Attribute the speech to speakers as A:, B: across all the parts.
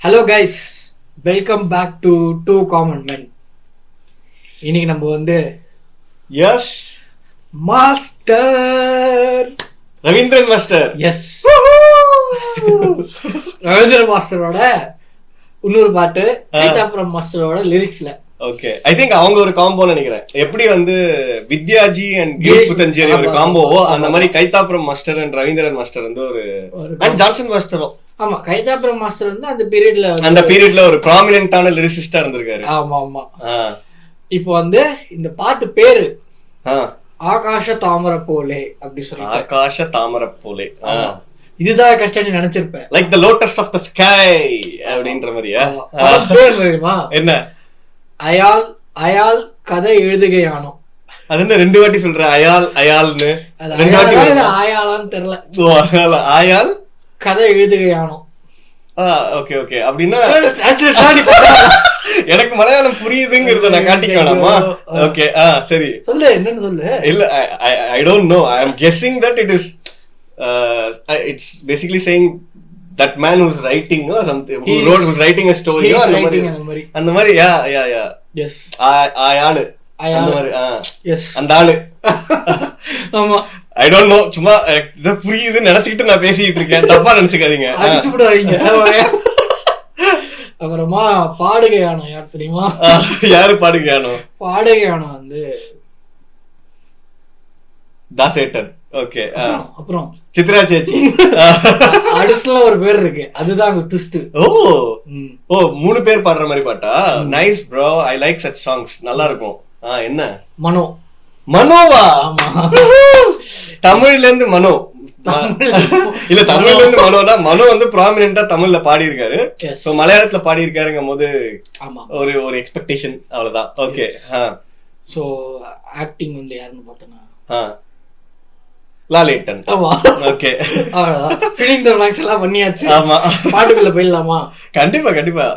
A: Hello guys, welcome back to two common men. இன்னைக்கு நம்ம வந்து
B: S
A: master
B: Raveendran master
A: S Raveendran மாஸ்டரோட இன்னொரு பாட்டு கைதாபுரம் மாஸ்டரோட லிரிக்ஸ்ல.
B: ஓகே, ஐ திங்க் அவங்க ஒரு காம்போ நினைக்கிறேன். எப்படி வந்து வித்யாஜி அண்ட் கிரீஷ் புத்தஞ்சேரி ஒரு காம்போவோ அந்த மாதிரி கைதாபுரம் மாஸ்டர் அண்ட் ரவீந்திரன் மாஸ்டர் வந்து ஒரு அண்ட் ஜான்சன் மாஸ்டரும்.
A: ஆமா, கைதாபுரம் மாஸ்டர் வந்து அந்த பீரியட்ல ஒரு
B: ப்ராமினன்ட்டான லிரிசிஸ்டா இருந்திருக்காரு.
A: ஆமா ஆமா. இப்போ வந்து இந்த பாட்டு பேரு ஆகாஷ தாமரை போலே அப்படி சொல்லி.
B: ஆகாஷ தாமரை போலே,
A: இதுதான் கஷ்டம் நினைச்சிருப்பேன்.
B: Like the lotus of the sky அப்படின்ற மாதிரியா?
A: தெரியுமா
B: என்ன?
A: அயால் அயால் கதை எழுதுகையானோ.
B: அது என்ன ரெண்டு வாட்டி சொல்ற? அயால் அயால்னு
A: ரெண்டு வாட்டி. ஆயாலான்னு தெரியல.
B: ஆயால்
A: கதை எழுதுகையானோ.
B: Okay okay. அப்படின்னா எனக்கு மலையாளம் புரியுதுங்கிறத நான் காட்டிக்கலாமா? ஓகே, சரி சொல்லு,
A: என்னன்னு சொல்லு.
B: இல்ல, I don't know. I am guessing that it is it's basically saying that man who's writing or something, who's writing a story or அந்த மாதிரி.
A: yes
B: ஆயாளு அந்த மாதிரி.
A: yes
B: அந்த ஆளு.
A: ஆமா,
B: ஐ டோன்ட் நோ. சும்மா இத புரியுதுன்னு நினைச்சிட்டு நான் பேசிட்டு இருக்கேன். தப்பா நினைச்சுக்காதீங்க,
A: அடிச்சு விடாதீங்க. அப்புறமா பாடுகையானோ யார் தெரியுமா?
B: யாரு பாடுகையானோ?
A: பாடுகையானோ வந்து
B: தாசேட்டன். ஓகே,
A: அப்புறம்
B: சித்ரா சேச்சி.
A: அடிஷனலா ஒரு பேர் இருக்கு, அதுதான் ட்விஸ்ட்.
B: ஓ, மூணு பேர் பாடுற மாதிரி பாட்டா? Nice bro, I like such songs. நல்லா இருக்கும். என்ன?
A: மனோ.
B: மனோவா? தமிழ்ல இருந்து மனோ இல்ல, தமிழ்ல இருந்து மனோனா மனோ வந்து ப்ராமினென்ட்டா தமிழ்ல பாடி இருக்காரு. சோ மலையாளத்துல பாடி இருக்காருங்கும் போது ஒரு ஒரு எக்ஸ்பெக்டேஷன், அவ்வளவுதான். ஓகே.
A: சோ ஆக்டிங் வந்து யாருன்னு பார்த்தனா
B: லாலேட்டன். ஓகே,
A: அவ்வளவுதான். ஃபில்லிங் தி பிளாங்க்ஸ் எல்லாம் பண்ணியாச்சு.
B: ஆமா,
A: பாட்டுக்குள்ள போயிடலாமா?
B: கண்டிப்பா கண்டிப்பா.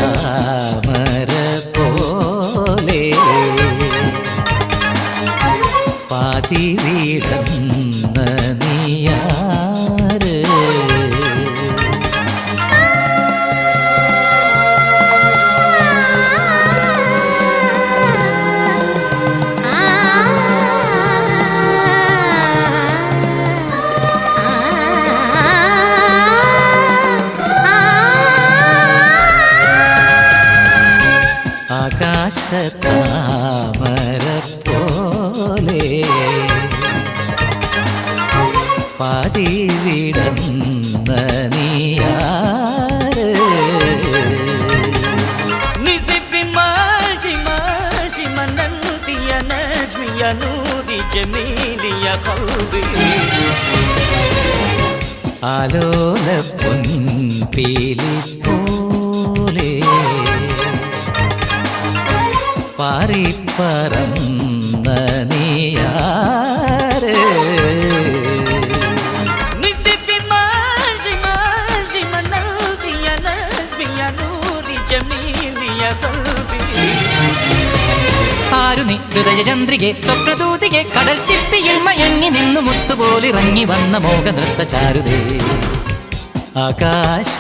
C: ആകാശത്താമര പോലെ പാതി വീടന്ന നീയാര് ആകാശത്താമര പോലെ പാതി വിടന്ന നീയാര് നിസിപ്പി മാഷി മാഷി മനന്തിയ നജ്മിയ നൂരി ജമീലിയ ഖൽബി ആലോല പൊൻപീലി പോലെ പാറിപ്പറന്ന നീയാര് ആരു നീ ഹൃദയചന്ദ്രികെ സ്വപ്നദൂതികെ കടൽ ചിപ്പിയിൽ മയങ്ങി നിന്നു മുത്തുപോലിറങ്ങി വന്ന മോഹനൃത്ത ചാരുതേ ആകാശത്താമര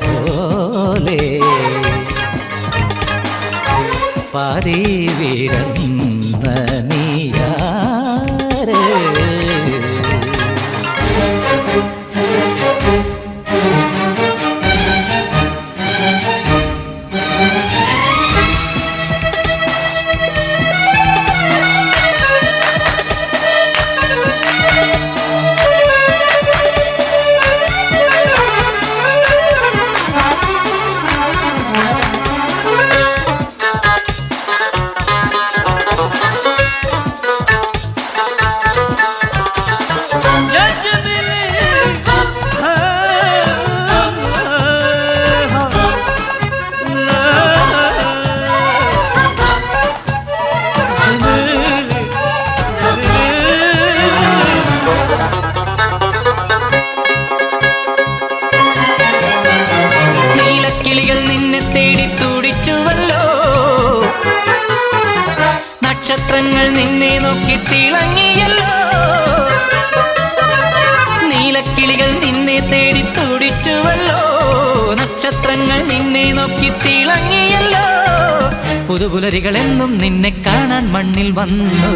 C: പോലെ പാതി വിടന്ന നീയാര് നക്ഷത്രങ്ങൾ നിന്നെ നോക്കി തിളങ്ങിയല്ലോ നീലക്കിളികൾ നിന്നെ തേടി തുടിച്ചുവല്ലോ നക്ഷത്രങ്ങൾ നിന്നെ നോക്കി തിളങ്ങിയല്ലോ പുതുപുലരികളെന്നും നിന്നെ കാണാൻ മണ്ണിൽ വന്നു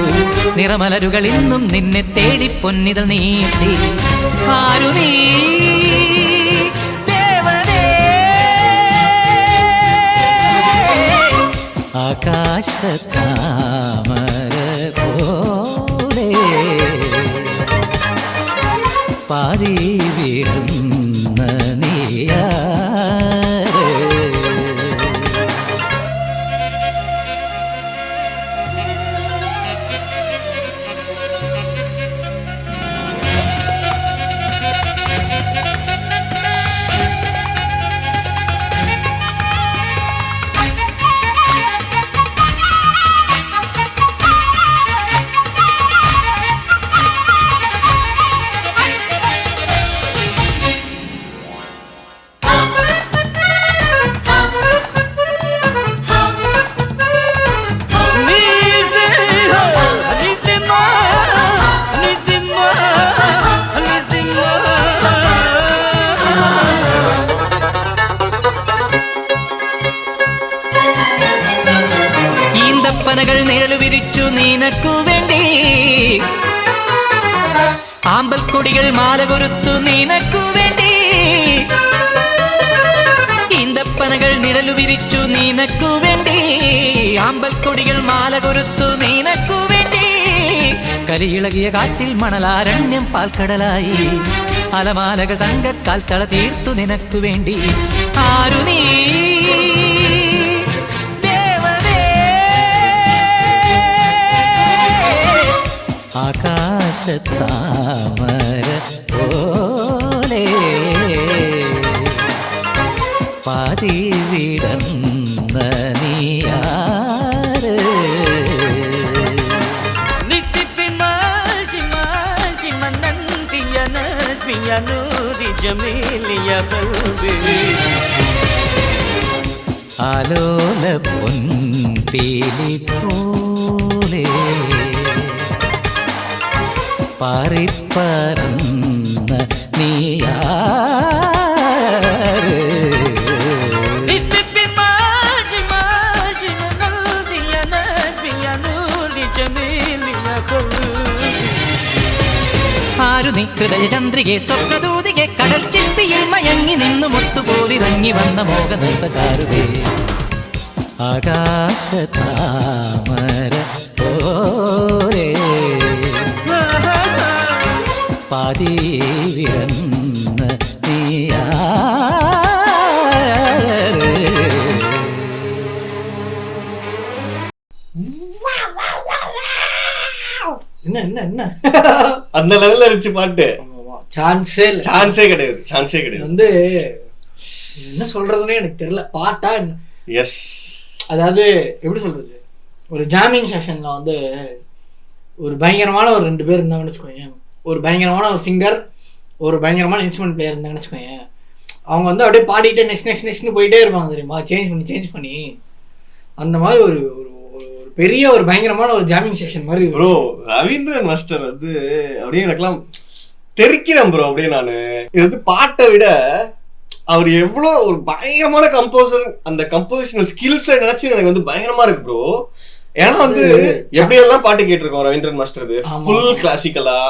C: നിറമലരുകൾ ഇന്നും നിന്നെ തേടി പൊന്നിതൾ നീട്ടി ആരു നീ ആകാശത്താമര പോലെ പാതി വിടുന്ന നീയാര് നിഴലു വിരിച്ചു നിനക്കു വേണ്ടി ആമ്പൽക്കൊടികൾ മാല കൊരുത്തു നിനക്കു വേണ്ടി ഈന്തപ്പനകൾ നിഴലു വിരിച്ചു നിനക്കു വേണ്ടി ആമ്പൽക്കൊടികൾ മാല കൊരുത്തു നിനക്കു വേണ്ടി കലിയിളകിയ കാറ്റിൽ മണലാരണ്യം പാൽക്കടലായി അലമാലകൾ തങ്കക്കാൽത്തള തീർത്തു നിനക്കു വേണ്ടി ആരു നീ ആകാശത്താമര പോലെ പാതി വിടന്ന നീയാര് ആലോല പൊൻപീലി പോലെ പാറിപ്പറന്ന നീയാര് ആരു നീ ഹൃദയചന്ദ്രികെ സ്വപ്നദൂതികെ കടൽ ചിപ്പിയിൽ മയങ്ങി നിന്നു മുത്തുപോലിറങ്ങി വന്ന മോഹനൃത്ത ചാരുതേ ആകാശത്താമര പോലെ പാതി വിടന്ന നീയാര്
A: என்ன
B: அந்த லெவல்ல இருந்துச்சு பாட்டு.
A: சான்ஸே
B: கிடையாது
A: வந்து என்ன சொல்றதுன்னே எனக்கு தெரியல. பாட்டா
B: எஸ்,
A: அதாவது எப்படி சொல்றது, ஒரு ஜாமிங் செஷன்ல வந்து ஒரு பயங்கரமான ஒரு 2 பேர் இருந்தாங்கன்னு வச்சுக்கோங்க, ஒரு பயங்கரமான ஒரு சிங்கர், ஒரு பயங்கரமான இன்ஸ்ட்ருமெண்ட் பிளேயர் இருந்தாங்கன்னு வச்சுக்கோங்க, அவங்க வந்து அப்படியே பாடிக்கிட்டே நெக்ஸ்ட் போயிட்டே இருப்பாங்க தெரியுமா, சேஞ்ச் பண்ணி அந்த மாதிரி ஒரு பெரிய ஒரு பயங்கரமான ஒரு ஜாமிங் செஷன் மாதிரி.
B: ப்ரோ ரவீந்திரன் மாஸ்டர் வந்து அப்படியே எனக்குலாம் தெரிக்கிறேன் ப்ரோ. அப்படியே நான் இது வந்து பாட்டை விட அவர் எவ்வளவு ஒரு பயங்கரமான கம்போசர், அந்த கம்போசிஷனல் ஸ்கில்ஸை நினைச்சு எனக்கு வந்து பயங்கரமா இருக்கு ப்ரோ. ஏன்னா வந்து எப்படி எல்லாம் பாட்டு கேட்டிருக்கோம் ரவீந்திரன் மாஸ்டர், ஃபுல் கிளாசிக்கலா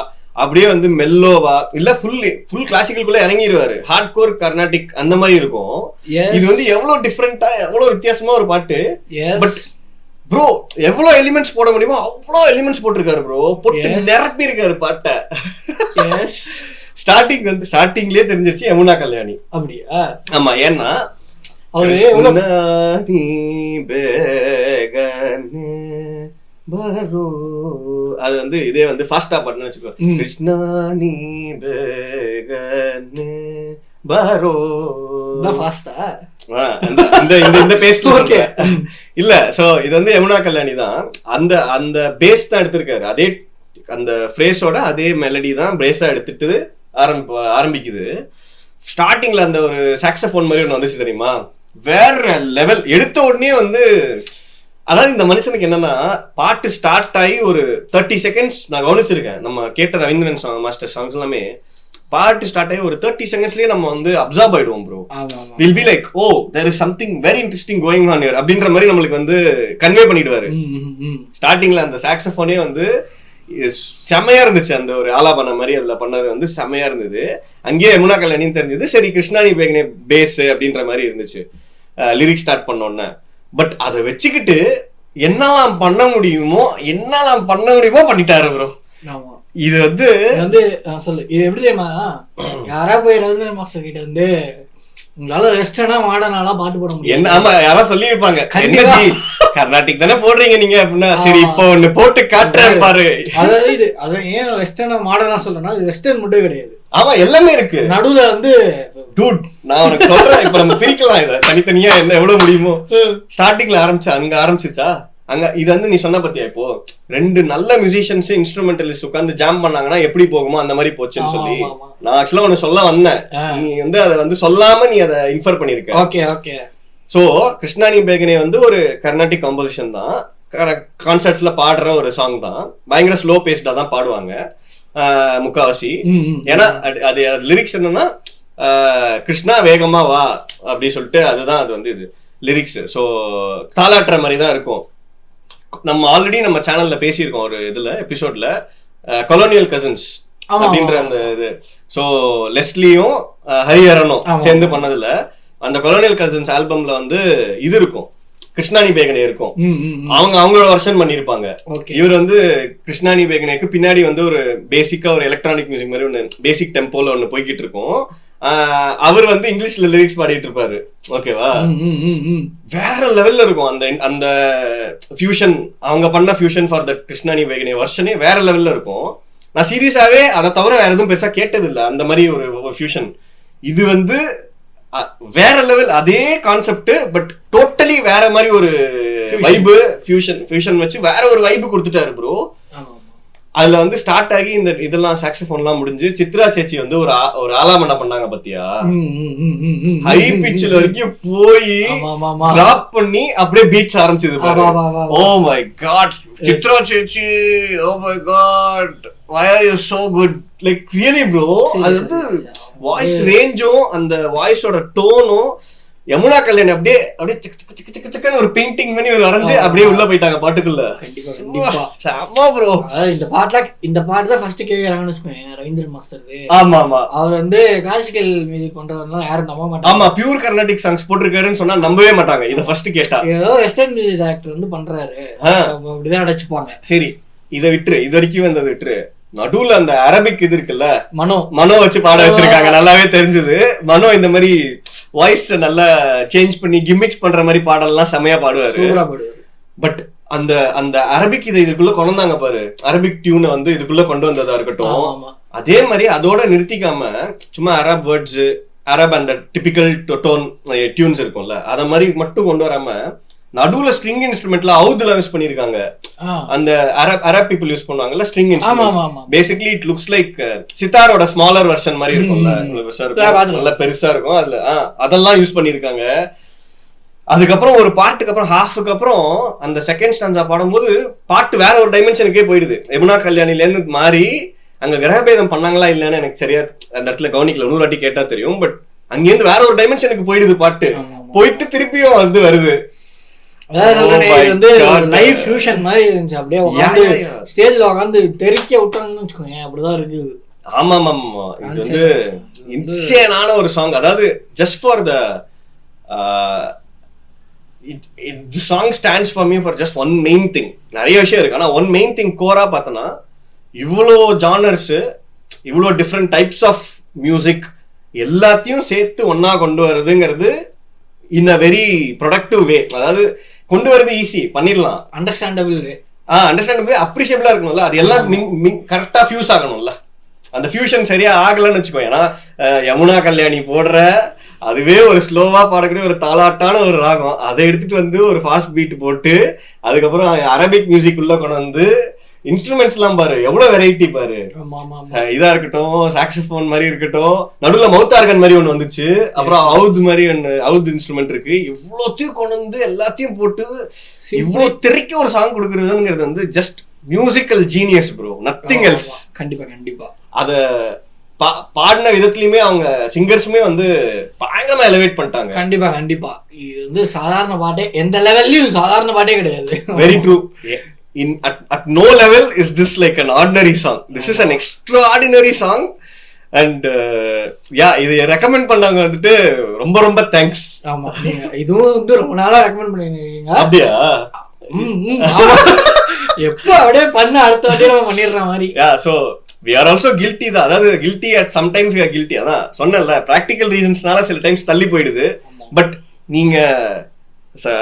B: அப்படியே வந்து மெல்லோவா இல்ல ஃபுல் கிளாசிக்கலுக்குள்ள இறங்கிடுவாரு, ஹார்ட் கோர் கர்நாடிக் அந்த மாதிரி இருக்கும். இது வந்து எவ்வளவு டிஃப்ரெண்டா எவ்வளவு வித்தியாசமா ஒரு பாட்டு. பட் ப்ரோ எவ்வளவு எலிமெண்ட்ஸ் போட முடியுமோ அவ்வளவு எலிமெண்ட்ஸ் போட்டிருக்காரு ப்ரோ, போட்டு நிரப்பி இருக்காரு பாட்டை. ஸ்டார்டிங்லயே தெரிஞ்சிருச்சு யமுனா கல்யாணி அப்படியா? ஆமா, ஏன்னா அவரு அது வந்து இதே வந்து ஃபாஸ்டா பாட்டுன்னு வச்சுக்கோ, கிருஷ்ணா நீ பேகனே பரோ ஃபாஸ்டா இந்த பேஸ்ட் இல்ல. சோ இது வந்து யமுனா கல்யாணி தான், அந்த பேஸ் தான் எடுத்திருக்காரு. அதே அந்த ஃப்ரேஸோட அதே மெலடி தான் பேஸா எடுத்துட்டு ஆரம்பிக்குது. ஸ்டார்டிங்ல அந்த ஒரு சாக்ஸபோன் மாதிரி ஒன்று வந்துச்சு தெரியுமா, வேற லெவல். எடுத்த உடனே வந்து அதாவது இந்த மனுஷனுக்கு என்னன்னா, பாட்டு ஸ்டார்ட் ஆகி ஒரு 30 செகண்ட்ஸ் நான் கவனிச்சிருக்கேன். நம்ம கேட்ட ரவீந்திரன் மாஸ்டர் சாங்ஸ் எல்லாமே பாட்டு ஸ்டார்ட் ஆகி ஒரு 30 செகண்ட்ஸ்லயே நம்ம வந்து அப்சர்வ் ஆயிடுவோம் bro. Will be like oh there is something very interesting going on here அப்படின்ற மாதிரி நம்மளுக்கு வந்து கன்வே பண்ணிடுவாரு. ஸ்டார்டிங்ல அந்த சாக்ஸபோனே வந்து செமையா இருந்துச்சு, அந்த ஒரு ஆலாபன மாதிரி அதுல பண்ணது வந்து செமையா இருந்தது. அங்கேயே யமுனா கல்யாணின்னு தெரிஞ்சது. சரி கிருஷ்ணானி பேகனே பேஸ் அப்படின்ற மாதிரி இருந்துச்சு லிரிக்ஸ் ஸ்டார்ட் பண்ணோன்னு. பட் அதை வச்சுக்கிட்டு என்னெல்லாம் பண்ண முடியுமோ பண்ணிட்டாரு ப்ரோ. இது வந்து
A: சொல்லு, இது எப்படி தெரியுமா, யாரா போய் ரவீந்திரன் மாஸ்டர் கிட்ட வந்து உங்களால வெஸ்டர்னா மாடர்னாலாம் பாட்டு போட முடியும்
B: என்ன, ஆமா யாரா சொல்லியிருப்பாங்க, கர்நாடிக் தானே போடுறீங்க நீங்க அப்படின்னா, சரி இப்போ ஒண்ணு போட்டு காட்டுறேன் பாரு.
A: அதாவது இது அதான் ஏன் வெஸ்டர்னா மாடர்னா சொல்லணும்னா, இது வெஸ்டர்ன் மட்டும் கிடையாது,
B: ஆமா எல்லாமே இருக்கு
A: நடுவுல வந்து.
B: டூட் நான் உனக்கு சொல்றேன், இப்ப நம்ம பிரிக்கலாம் இதை தனித்தனியா என்ன எவ்வளவு முடியுமோ. ஸ்டார்டிங்ல அங்க ஆரம்பிச்சிச்சா அங்க இது வந்து நீ சொன்ன பத்தியா, இப்போ 2 நல்ல மியூசிஷியன்ஸ் இன்ஸ்ட்ருமெண்டலிஸ்ட் உட்கார்ந்து ஜாம் பண்ணாங்கன்னா எப்படி போகுமோ அந்த மாதிரி போச்சுன்னு சொல்லி நான் ஆக்சுவலா ஒன்னு சொல்ல வந்தேன். நீ வந்து அதை வந்து சொல்லாம நீ அதை இன்ஃபர் பண்ணிருக்க.
A: Okay okay.
B: சோ கிருஷ்ணானி பேகனே வந்து ஒரு கர்நாடிக் கம்போசிஷன் தான், கான்சர்ட்ஸ்ல பாடுற ஒரு சாங் தான், பயங்கர ஸ்லோ பேஸ்டா தான் பாடுவாங்க முக்காவாசி. ஏன்னா அது லிரிக்ஸ் என்னன்னா கிருஷ்ணா வேகமா வா அப்படி சொல்லிட்டு அதுதான் அது வந்து இது லிரிக்ஸ். ஸோ தாளாட்டுற மாதிரி தான் இருக்கும். நம்ம ஆல்ரெடி நம்ம சேனல்ல பேசியிருக்கோம் ஒரு இதுல எபிசோட்ல, கொலோனியல் கசின்ஸ் அப்படின்ற அந்த இது. ஸோ லெஸ்லியும் ஹரிஹரனும் சேர்ந்து பண்ணதுல அந்த கொலோனியல் கசின்ஸ் ஆல்பம்ல வந்து இது இருக்கும், கிருஷ்ணானி பேகனே இருக்கும். அவங்களோட வெர்ஷன் பண்ணிருப்பாங்க. இவர் வந்து கிருஷ்ணானி பேகனேக்கு பின்னாடி வந்து ஒரு பேசிக்கா ஒரு எலக்ட்ரானிக் மியூசிக் மாதிரி ஒண்ணு பேசிக் டெம்போல ஒண்ணு போய்கிட்டு இருக்கும். அவர் வந்து இங்கிலீஷ்ல லிரிக்ஸ் பாடிட்டு இருப்பாரு. ஓகேவா, வேற லெவல்ல இருக்கும் அந்த அந்த ஃபியூஷன். அவங்க பண்ண ஃபியூஷன் ஃபார் த கிருஷ்ணானி பேகனே வெர்ஷனே வேற லெவல்ல இருக்கும். நான் சீரியஸாவே அதை தவிர வேற எதுவும் பெருசா கேட்டது இல்லை அந்த மாதிரி ஒரு ஃபியூஷன். இது வந்து வேற லெவல், அதே கான்செப்ட் பட் டோட்டலி வேற மாதிரி ஒரு வைபு ஃபியூஷன் வச்சு வேற ஒரு வைபு கொடுத்துட்டாரு ப்ரோ. அதுல வந்து ஸ்டார்ட் ஆகி இந்த இதெல்லாம் சாக்ஸபோன் எல்லாம் முடிஞ்சு சித்ரா சேச்சி வந்து ஒரு ஆலாமனா பண்ணாங்க பாத்தியா, ஹை பிட்ச்ல வரைக்கும் போய் டிராப் பண்ணி அப்படியே பீட்ஸ் ஆரம்பிச்சது. ஓ மை காட் சித்ரா சேச்சி, oh my god why are you so good, like really bro. அது வந்து வாய்ஸ் ரேஞ்சும் அந்த வாய்ஸோட டோனும் யமுனா கல்யாணி அப்படியே சிக்கன்னு ஒரு பெயிண்டிங் பண்ணி ஒரு வரைஞ்சு அப்படியே உள்ள போயிட்டாங்க பாட்டுக்குள்ள.
A: இந்த பாட்டு தான் ஃபர்ஸ்ட் கேக்குறாங்கன்னு வச்சுக்கோங்க ரவீந்திரன் மாஸ்டர்.
B: ஆமா ஆமா, அவர்
A: வந்து கிளாசிக்கல் மியூசிக் பண்றவங்க யாரும் நம்ப மாட்டாங்க.
B: ஆமா, பியூர் கர்நாடிக் சாங்ஸ் போட்டிருக்காருன்னு சொன்னா நம்பவே மாட்டாங்க. இத ஃபர்ஸ்ட் கேட்டா
A: ஏதோ வெஸ்டர்ன் மியூசிக் டைரக்டர் வந்து பண்றாரு அப்படிதான் அடைச்சுப்பாங்க.
B: சரி இதை விட்டுரு, இது வரைக்கும் வந்தது விட்டுரு. நடுவுல அந்த அரபிக் இது இருக்குல்ல, மனோ வச்சு பாட வச்சிருக்காங்க, நல்லாவே தெரிஞ்சது. மனோ இந்த மாதிரி வாய்ஸ் நல்லா சேஞ்ச் பண்ணி கிமிக்ஸ் பண்ற மாதிரி பாடலாம் செமையா பாடுவாரு. பட் அந்த அந்த அரபிக் இதை இதுக்குள்ள கொண்டு வந்தாங்க பாரு, அரபிக் டியூனை வந்து இதுக்குள்ள கொண்டு வந்ததா இருக்கட்டும், அதே மாதிரி அதோட நிறுத்திக்காம சும்மா அரப் வேர்ட்ஸ், அரப் அந்த டிபிக்கல் டோன் டியூன்ஸ் இருக்கும்ல அத மாதிரி மட்டும் கொண்டு வராம நடுவுல ஸ்ட்ரிங் இன்ஸ்ட்ருமெண்ட்ல அவுதுல யூஸ் பண்ணிருக்காங்க. அந்த அரப் பீப்புள் யூஸ் பண்ணுவாங்கல்ல string instrument, basically it looks like சித்தாரோட ஸ்மாலர் வெர்ஷன் மாதிரி இருக்கும்ல, நல்லா பெருசா இருக்கும். அதுல அதெல்லாம் யூஸ் பண்ணிருக்காங்க. அதுக்கப்புறம் ஒரு பாட்டுக்கு அப்புறம் ஹாஃபுக்கு அப்புறம் அந்த செகண்ட் ஸ்டான்ஸா பாடும்போது பாட்டு வேற ஒரு டைமென்ஷனுக்கே போயிடுது. யமுனா கல்யாணில இருந்து மாறி அங்க கிரகபேதம் பண்ணாங்களா இல்லன்னு எனக்கு சரியா அந்த இடத்துல கவனிக்கல, 100 வாட்டி கேட்டா தெரியும். பட் அங்கேருந்து வேற ஒரு டைமென்ஷனுக்கு போயிடுது பாட்டு, போயிட்டு திருப்பியும் வந்து வருது.
A: வந்து லைவ் ஃபியூஷன் மாதிரி இருந்துச்சு. அப்படியே உட்காந்து ஸ்டேஜ்ல உட்காந்து தெறிக்க விட்டாங்கன்னு வச்சுக்கோங்க, அப்படிதான் இருக்குது.
B: ஆமா ஆமா ஆமா, இது வந்து இன்சேனான ஒரு சாங். அதாவது just for the song stands for me for just one main thing. நிறைய விஷயம் இருக்கு, ஆனா ஒன் மெயின் திங் கோரா பார்த்தோன்னா இவ்வளோ ஜானர்ஸ், இவ்வளோ டிஃப்ரெண்ட் டைப்ஸ் ஆஃப் மியூசிக் எல்லாத்தையும் சேர்த்து ஒன்னா கொண்டு வருதுங்கிறது இன் அ வெரி ப்ரொடக்டிவ் வே. அதாவது கொண்டு வரது ஈஸி, பண்ணிடலாம்,
A: அண்டர்ஸ்டாண்டபிள் வே.
B: அண்டர்ஸ்டாண்டபிள், அப்ரிஷியபிளா இருக்கணும்ல, அது எல்லாம் கரெக்டா ஃபியூஸ் ஆகணும்ல. அந்த ஃபியூஷன் சரியா ஆகலன்னு வச்சுக்கோ. ஏன்னா யமுனா கல்யாணி போடுற அதுவே ஒரு ஸ்லோவா பாடக்கூடிய ஒரு தாலாட்டான ஒரு ராகம், அதை எடுத்துட்டு வந்து ஒரு ஃபாஸ்ட் பீட் போட்டு அதுக்கப்புறம் அரபிக் மியூசிக் உள்ள கொண்டு வந்து இன்ஸ்ட்ருமெண்ட்ஸ் எல்லாம் பாரு, எவ்வளவு வெரைட்டி பாரு. இதா இருக்கட்டும், சாக்ஸிபோன் மாதிரி இருக்கட்டும், நடுவுல மவுத் ஆர்கன் மாதிரி ஒண்ணு வந்துச்சு, அப்புறம் அவுத் மாதிரி ஒண்ணு, அவுத் இன்ஸ்ட்ருமெண்ட் இருக்கு. இவ்வளோத்தையும் கொண்டு வந்து எல்லாத்தையும் போட்டு இவ்வளவு திரைக்கு ஒரு சாங் கொடுக்கறதுங்கிறது வந்து just musical genius bro, nothing else.
A: கண்டிப்பா கண்டிப்பா.
B: அத பாடின விதத்துலயுமே அவங்க சிங்கர்ஸுமே வந்து பயங்கரமா எலிவேட் பண்ணிட்டாங்க.
A: கண்டிப்பா கண்டிப்பா. இது வந்து சாதாரண பாட்டே, எந்த லெவல்லயும் சாதாரண பாட்டே கிடையாது.
B: Very true. At no level is this like an ordinary song. This is an extraordinary song. And இது ரெக்கமெண்ட் பண்ணாங்க வந்துட்டு ரொம்ப ரொம்ப தேங்க்ஸ்.
A: ஆமா, நீங்க இதுவும் வந்து ரொம்ப நாளா ரெக்கமெண்ட் பண்ணிருக்கீங்க.
B: அப்படியா?
A: எப்போ அப்படியே பண்ண அடுத்த வாட்டி நம்ம பண்ணிடுற மாதிரி.
B: So we are also guilty தான். அதாவது guilty at sometimes we are guilty. அதான் சொன்னேன்ல, பிராக்டிக்கல் ரீசன்ஸ்னால சில டைம்ஸ் தள்ளி போயிடுது. பட் நீங்க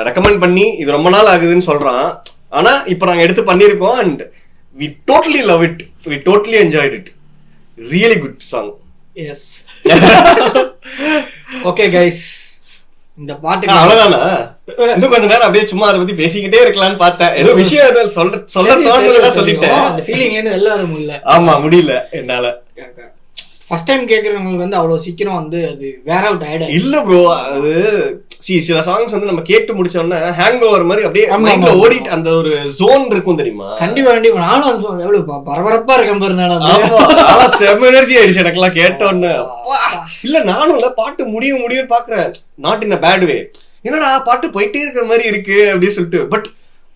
B: ரெக்கமெண்ட் பண்ணி இது ரொம்ப நாள் ஆகுதுன்னு சொல்றான், ஆனா இப்ப நாங்க எடுத்து பண்ணிருக்கோம். And we totally love it, we totally enjoyed it. Really good song.
A: Yes. Okay guys, இந்த பாட்டு
B: அவ்வளவுதானா? இன்னும் கொஞ்ச நேரம் அப்படியே சும்மா அதை பத்தி பேசிக்கிட்டே இருக்கலாம்னு பார்த்தேன். ஏதோ விஷயம் ஏதோ சொல்ல தோணுதெல்லாம் சொல்லிட்டேன்.
A: அந்த ஃபீலிங் ஏன்னு வெளில வர முடியல.
B: ஆமா, முடியல என்னால.
A: ஃபர்ஸ்ட் டைம் கேக்குறவங்களுக்கு வந்து அவ்வளவு சீக்கிரம் வந்து அது வேற அவுட் ஆயிடும் இல்ல
B: ப்ரோ. அது சில சாங்ஸ் வந்து நம்ம கேட்டு முடிச்சோம்னா ஹேங் ஓவர் மாதிரி அப்படியே மைண்ட்ல ஓடிட்டு அந்த ஒரு ஜோன் இருக்கும் தெரியுமா?
A: கண்டிப்பா கண்டிப்பா. நானும் அந்த ஜோன் எவ்வளவு பரபரப்பா இருக்கேன்
B: பாருனால செம எனர்ஜி ஆயிடுச்சு எனக்கெல்லாம் கேட்டோன்னு. இல்ல நானும் இல்ல, பாட்டு முடியும் பாக்குறேன், not in a bad way. என்னடா பாட்டு போயிட்டே இருக்கிற மாதிரி இருக்கு அப்படின்னு சொல்லிட்டு. பட்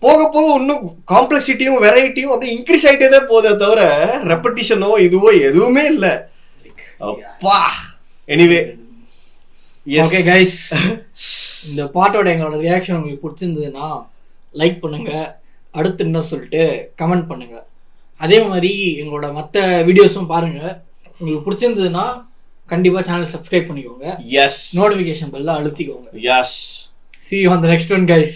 B: போக போக இன்னும் காம்ப்ளெக்சிட்டியும் வெரைட்டியும் அப்படியே இன்க்ரீஸ் ஆயிட்டே தான் போதே தவிர ரெப்படிஷனோ இதுவோ எதுவுமே இல்ல. அப்பா, எனிவே
A: ஓகே கைஸ், இந்த பாட்டோட எங்களோட ரியாக்ஷன் உங்களுக்கு பிடிச்சிருந்ததுன்னா லைக் பண்ணுங்க, அடுத்து என்ன சொல்லிட்டு கமெண்ட் பண்ணுங்க. அதே மாதிரி எங்களோட மற்ற வீடியோஸும் பாருங்க. உங்களுக்கு பிடிச்சிருந்ததுன்னா கண்டிப்பா சேனல் சப்ஸ்கிரைப் பண்ணிக்கோங்க.
B: எஸ்,
A: நோட்டிஃபிகேஷன் பெல்ல அழுத்திக்கோங்க.
B: Yes.
A: See you on the next one guys.